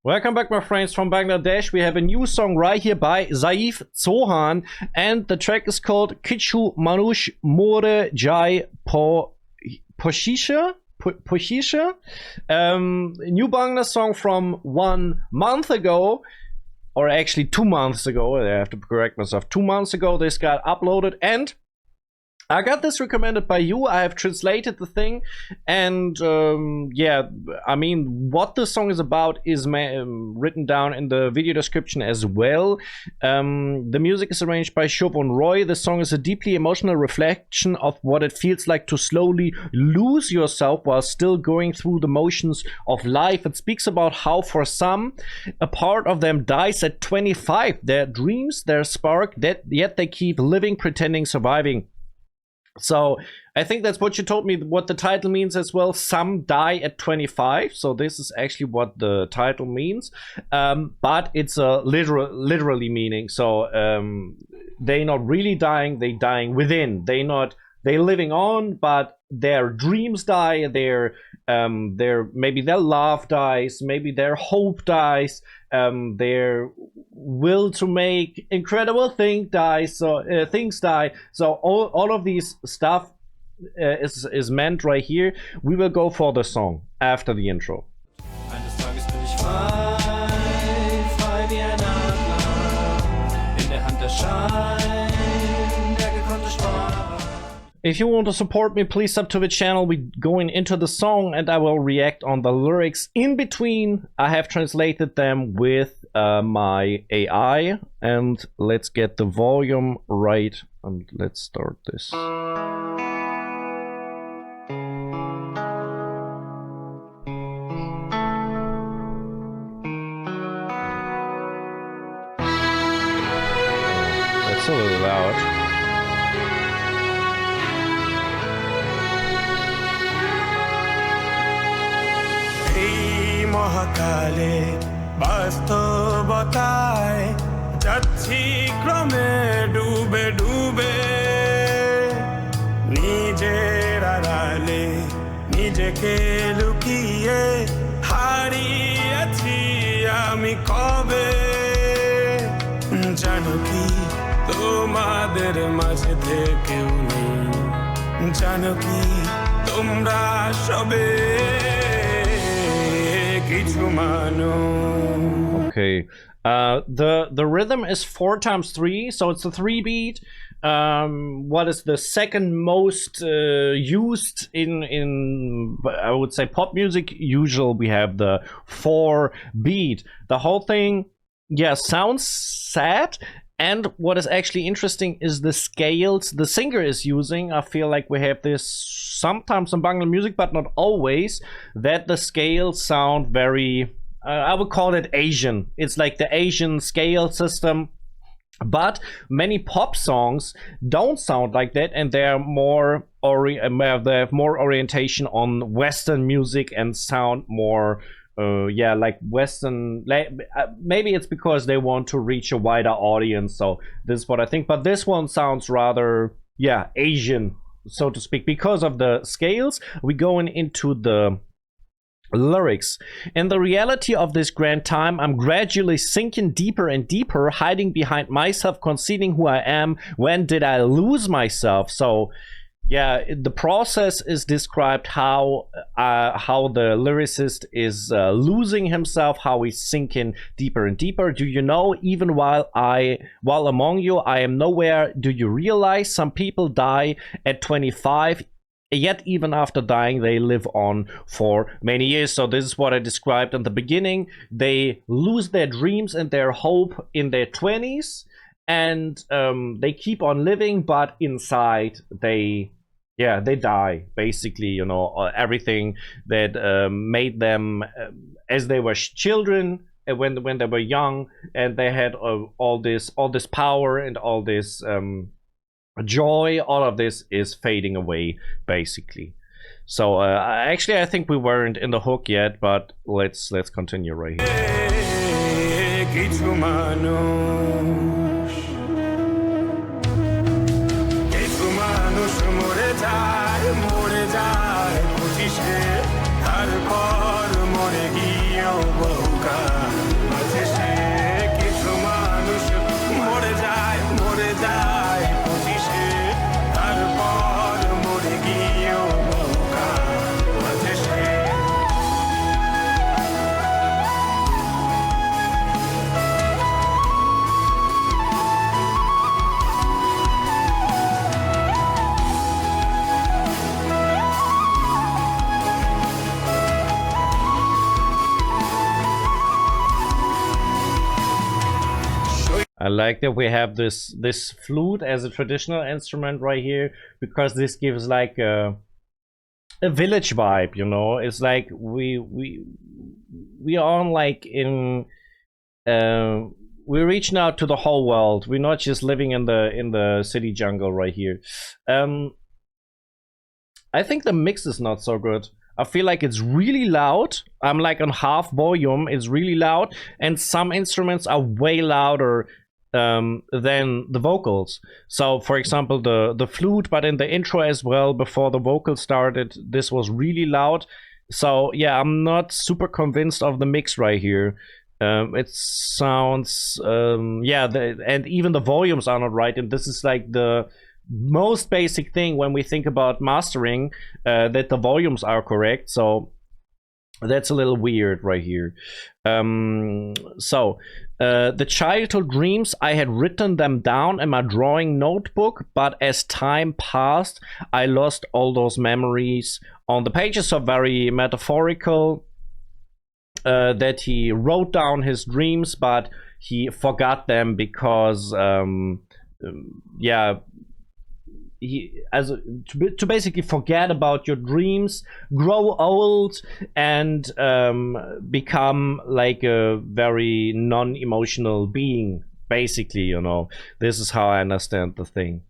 Welcome back, my friends from Bangladesh. We have a new song right here by Saif Zohan, and the track is called Kichhu Manush More Jaay Pochishe. Pochishe. New Bangla song from 1 month ago, or actually 2 months ago. I have to correct myself. 2 months ago, this got uploaded, and I got this recommended by you. I have translated the thing, and yeah, I mean, what the song is about is written down in the video description as well. The music is arranged by Shubon Roy. The song is a deeply emotional reflection of what it feels like to slowly lose yourself while still going through the motions of life. It speaks about how for some, a part of them dies at 25. Their dreams, their spark, yet they keep living, pretending, surviving. So I think that's what you told me, what the title means as well. Some die at 25. So this is actually what the title means. But it's a literally meaning. So they not really dying, they dying within. They living on, but their dreams die, their maybe their love dies, maybe their hope dies, their will to make incredible things dies. So things die. So all of these stuff is meant right here. We will go for the song after the intro. Eines Tages bin ich frei wie ein Adler, in der Hand der Schein, der gekonnte Sparer. If you want to support me, please sub to the channel. We're going into the song and I will react on the lyrics in between. I have translated them with my AI, and let's get the volume right and let's start this. That's a little loud. মহাকালে বাস্তবতায় যাচ্ছি ক্রমে ডুবে ডুবে নিজের আড়ালে নিজেকে লুকিয়ে হারিয়েছি আমি কবে জানো কি তোমাদের মাঝে থেকেও নেই জানো কি তোমরা সবে Okay, the rhythm is 4x3, so it's a 3 beat. What is the second most used in I would say pop music? Usually we have the 4 beat. The whole thing, yeah, sounds sad. And what is actually interesting is the scales the singer is using. I feel like we have this sometimes in Bangla music, but not always, that the scales sound very, I would call it Asian. It's like the Asian scale system. But many pop songs don't sound like that, and they are more they have more orientation on Western music and sound more yeah, like Western. Maybe it's because they want to reach a wider audience, so this is what I think. But this one sounds rather, yeah, Asian, so to speak, because of the scales. We going into the lyrics. In the reality of this grand time, I'm gradually sinking deeper and deeper, hiding behind myself, concealing who I am. When did I lose myself? So yeah, the process is described how the lyricist is losing himself, how he's sinking deeper and deeper. Do you know, even while among you, I am nowhere. Do you realize some people die at 25? Yet even after dying, they live on for many years. So this is what I described in the beginning. They lose their dreams and their hope in their 20s. And they keep on living, but inside they die, basically. You know, everything that made them as they were children, when they were young, and they had all this power and all this joy, all of this is fading away, basically. So actually I think we weren't in the hook yet, but let's continue right here. মরে যায় পঁচিশে তারপর মরে গিয়েও বহুকাল I like that we have this flute as a traditional instrument right here, because this gives like a village vibe, you know. It's like we are like in we're reaching out to the whole world. We're not just living in the city jungle right here. I think the mix is not so good. I feel like it's really loud. I'm like on half volume. It's really loud, and some instruments are way louder than the vocals. So, for example, the flute, but in the intro as well, before the vocals started, this was really loud. So, yeah, I'm not super convinced of the mix right here. It sounds, and even the volumes are not right. And this is like the most basic thing when we think about mastering, that the volumes are correct. So that's a little weird right here. The childhood dreams, I had written them down in my drawing notebook, but as time passed, I lost all those memories. On the pages are very metaphorical, that he wrote down his dreams, but he forgot them because, to basically forget about your dreams, grow old, and become like a very non-emotional being, basically, you know. This is how I understand the thing.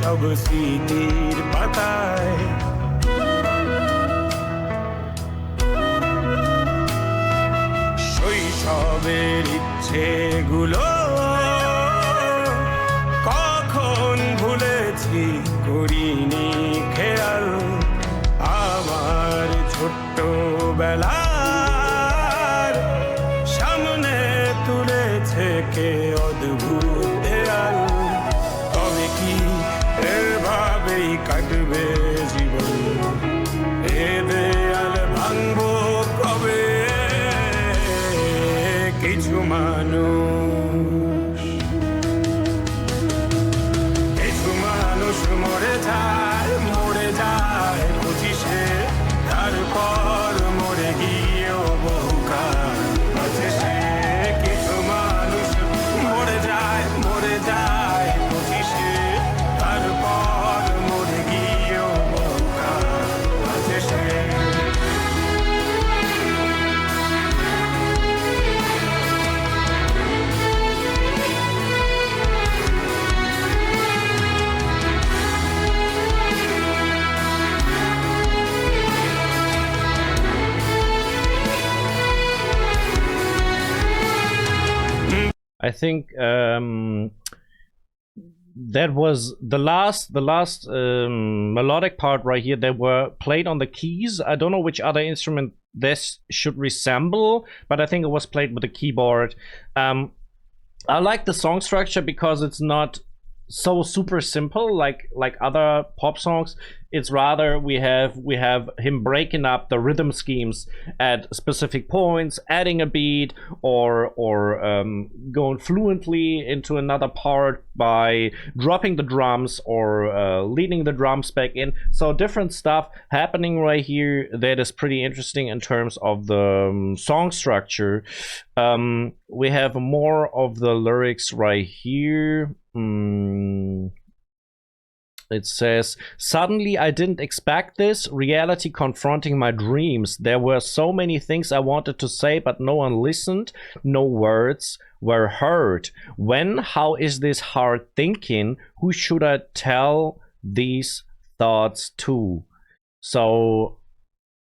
সব স্মৃতির পাতায় শৈশবের ইচ্ছেগুলো কখন ভুলেছি করিনি খেয়াল আমার ছোট্টবেলার সামনে তুলেছে কে অদ্ভুত দেয়াল তবে কি এভাবেই কাটবে জীবন এ দেয়াল ভাঙবো কবে কিছু মানুষ মরে যায় পঁচিশে তারপর মরে গিয়েও বহুকাল আছে সে কিছু মানুষ মরে যায় পঁচিশে তারপর মরে গিয়েও বহুকাল আছে সে I think that was the last melodic part right here. They were played on the keys. I don't know which other instrument this should resemble, but I think it was played with the keyboard. I like the song structure because it's not so super simple like other pop songs. It's rather we have him breaking up the rhythm schemes at specific points, adding a beat, or going fluently into another part by dropping the drums or leading the drums back in. So different stuff happening right here that is pretty interesting in terms of the song structure. We have more of the lyrics right here. It says, suddenly I didn't expect this, reality confronting my dreams. There were so many things I wanted to say, but no one listened. No words were heard. When, how is this hard thinking? Who should I tell these thoughts to? So,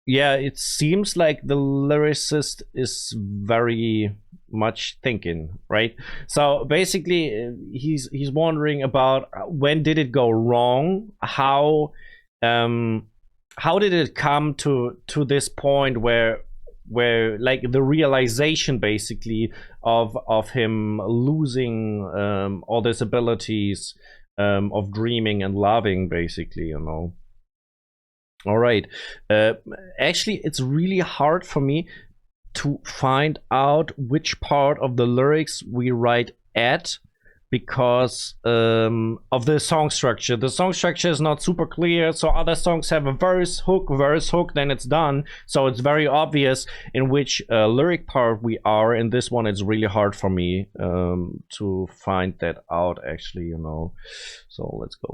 yeah, it seems like the lyricist is very much thinking, right? So basically he's wondering about when did it go wrong, how did it come to this point where like the realization basically of him losing all these abilities of dreaming and loving, basically, you know. All right, actually it's really hard for me to find out which part of the lyrics we write at, because of the song structure. The song structure is not super clear, so other songs have a verse, hook, then it's done. So it's very obvious in which lyric part we are. In this one, it's really hard for me to find that out, actually, you know. So let's go.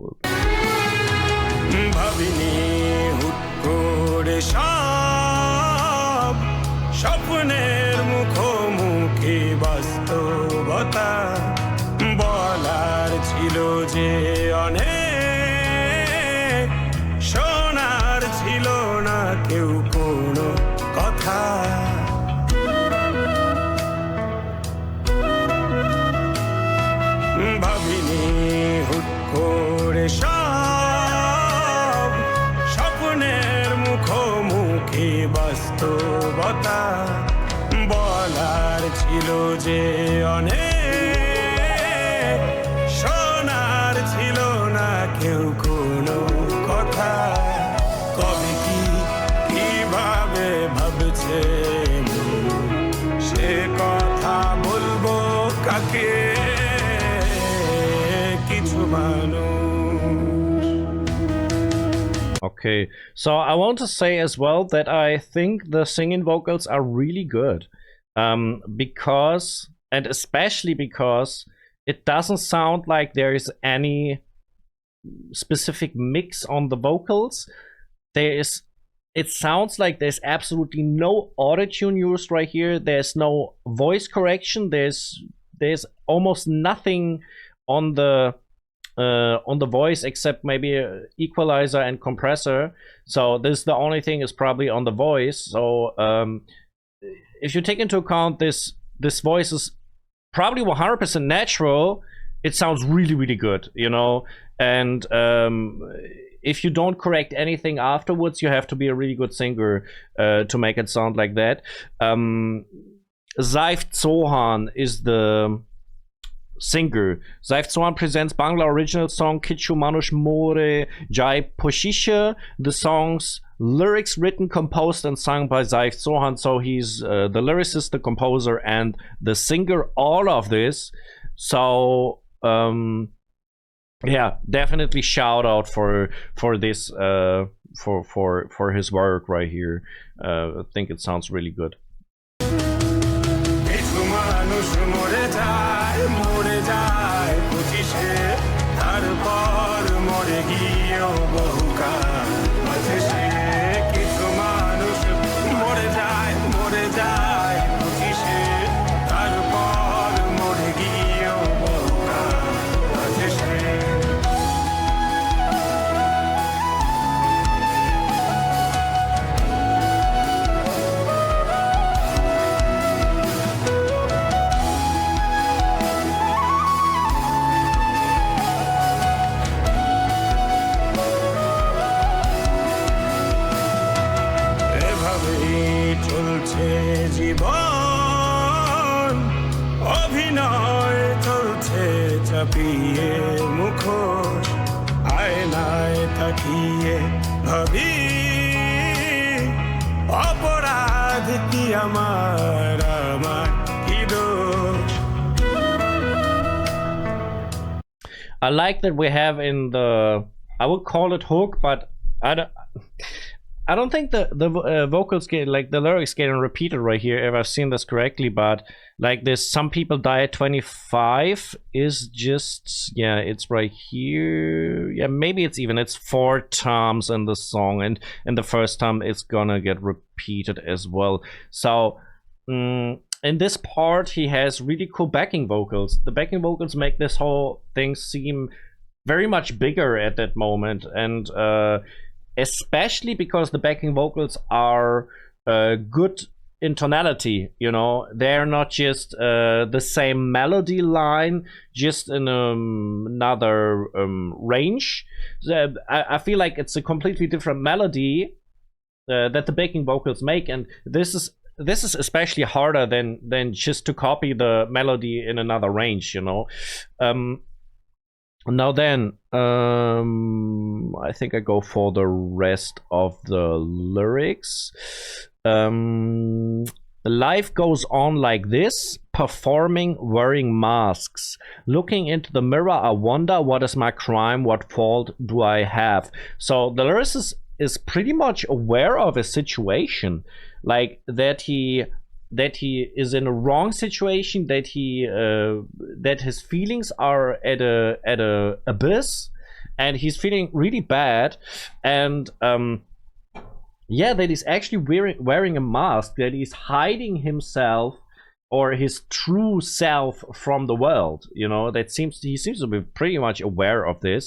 স্বপ্নের মুখোমুখি বাস্তবতা বলার ছিল যে অনেক শোনার ছিল না কেউ কোনো কথা ভাবিনি হুট করে সব স্বপ্নের মুখোমুখি বাস্তবতা বলার ছিল যে অনেক শোনার ছিল না কেউ কোনো কথা কবে কি কিভাবে ভাবছে সে কথা বলবো কাকে কিছু মানুষ Okay, so I want to say as well that I think the singing vocals are really good, because, and especially because it doesn't sound like there is any specific mix on the vocals. It sounds like there's absolutely no autotune used right here. There's no voice correction. There's almost nothing on the voice except maybe a equalizer and compressor. So this, the only thing is probably on the voice. So if you take into account this voice is probably 100% natural, it sounds really, really good, you know. And if you don't correct anything afterwards, you have to be a really good singer to make it sound like that. Saif Zohan is the singer. Saif Zohan presents Bangla original song Kichhu Manush More Jaay Pochishe. The song's lyrics written, composed, and sung by Saif Zohan. So he's the lyricist, the composer, and the singer. All of this. So yeah, definitely shout out for this for his work right here. I think it sounds really good. মানুষ মরে যায় পঁচিশে তারপর মরে গিয়েও বহুকাল মাঝে সে কিছু মানুষ মরে যায় পঁচিশে তারপর মরে গিয়েও বহুকাল মাঝে সে চলছে জীবন অভিনয় চলছে চাপিয়ে মুখোশ আয়নায় তাকিয়ে ভাবি অপরাধ কি আমার কি দোষ I like that we have in the, I would call it hook, but I don't think the vocals get, like the lyrics getting repeated right here if I've seen this correctly, but like this some people die at 25 is just, yeah, it's right here. Yeah, maybe it's 4 times in the song, and in the first time it's gonna get repeated as well. So in this part he has really cool backing vocals. The backing vocals make this whole thing seem very much bigger at that moment, and especially because the backing vocals are good in tonality, you know. They're not just the same melody line, just in another range. I feel like it's a completely different melody that the backing vocals make, and this is especially harder than just to copy the melody in another range, you know. Now then, I think I go for the rest of the lyrics. life goes on like this, performing, wearing masks. Looking into the mirror, I wonder, what is my crime? What fault do I have? So the lyricist is pretty much aware of his situation, like that he is in a wrong situation, that that his feelings are at a abyss, and he's feeling really bad, and yeah, that he's actually wearing a mask, that he's hiding himself or his true self from the world. You know, he seems to be pretty much aware of this.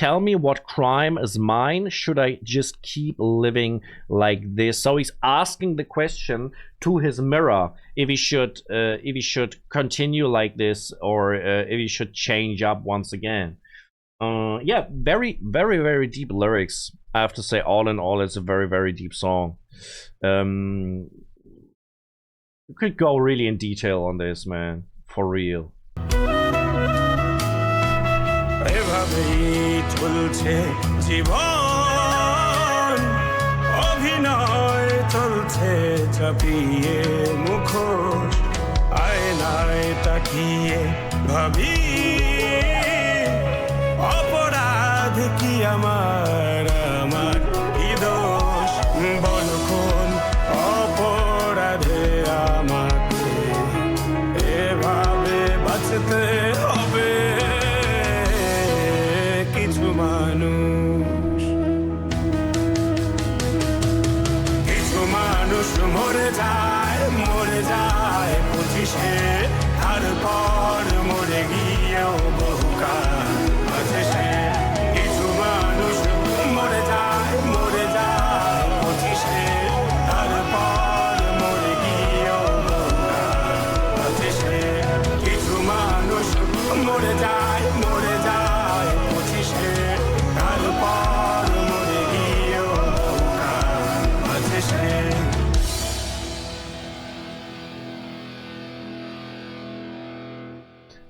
Tell me, what crime is mine? Should I just keep living like this? So he's asking the question to his mirror if he should continue like this, or if he should change up once again. Yeah, very, very, very deep lyrics. I have to say, all in all, it's a very, very deep song. You could go really in detail on this, man, for real. এভাবেই চলছে জীবন, অভিনয় চলছে চাপিয়ে মুখোশ, আয়নায় তাকিয়ে ভাবি অপরাধ কি আমার, আমার কি দোষ, বলো কোন অপরাধে আমাকে এভাবে বাঁচতে হবে। কিছু মানুষ, কিছু মানুষ মরে যায়, মরে যায় 25-এ, তারপর মরে গিয়েও বহুকাল আছে সে। কিছু মানুষ মরে যায়, মরে যায় 25-এ, তারপর মরে গিয়েও বহুকাল আছে সে। কিছু মানুষ মরে যায়, মরে যায় 25-এ, তারপর মরে গিয়েও বহুকাল আছে সে।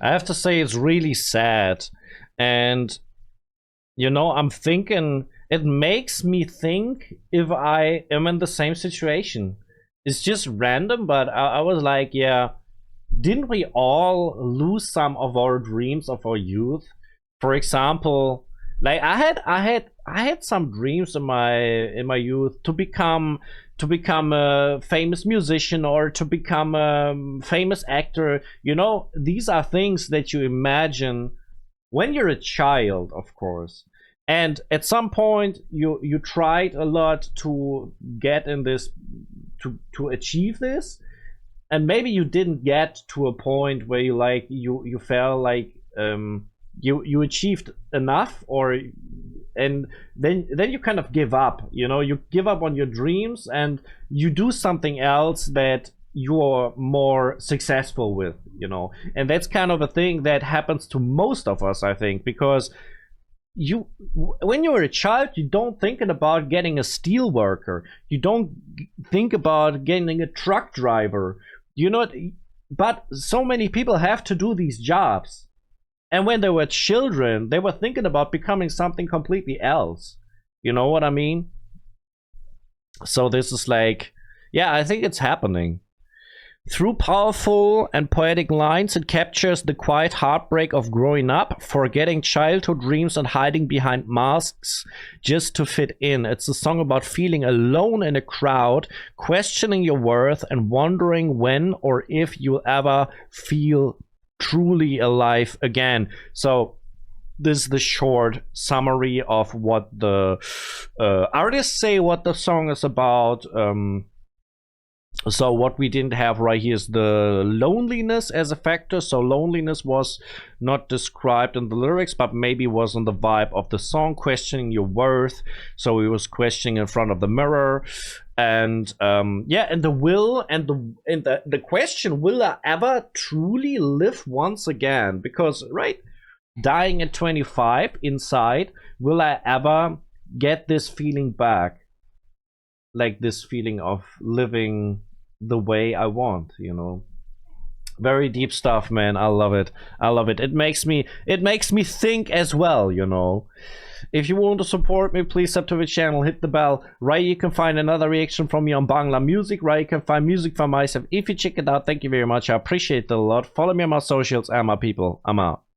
I have to say, it's really sad. And, you know, I'm thinking, it makes me think if I am in the same situation. It's just random, but I was like, yeah, didn't we all lose some of our dreams of our youth? For example, like I had some dreams in my youth to become a famous musician, or to become a famous actor. You know, these are things that you imagine when you're a child, of course. And at some point you tried a lot to get in this, to achieve this, and maybe you didn't get to a point where you felt like you achieved enough, or and then you kind of give up. You know, you give up on your dreams and you do something else that you're more successful with, you know. And that's kind of a thing that happens to most of us, I think, because when you're a child, you don't thinking about getting a steel worker, you don't think about getting a truck driver, you know. But so many people have to do these jobs, and when they were children, they were thinking about becoming something completely else. You know what I mean? So this is like, yeah, I think it's happening. Through powerful and poetic lines, it captures the quiet heartbreak of growing up, forgetting childhood dreams and hiding behind masks just to fit in. It's a song about feeling alone in a crowd, questioning your worth, and wondering when or if you'll ever feel truly alive again. So this is the short summary of what the artists say, what the song is about. So what we didn't have right here is the loneliness as a factor. So loneliness was not described in the lyrics, but maybe was in the vibe of the song, questioning your worth. So he was questioning in front of the mirror. And yeah, and the will, and the question, will I ever truly live once again? Because, right, dying at 25 inside, will I ever get this feeling back? Like this feeling of living the way I want, you know. Very deep stuff, man. I love it. I love it. It makes me think as well, you know. If you want to support me, please sub to the channel, hit the bell. Right, you can find another reaction from me on Bangla music. Right, you can find music from myself. If you check it out, thank you very much. I appreciate it a lot. Follow me on my socials and my people. I'm out.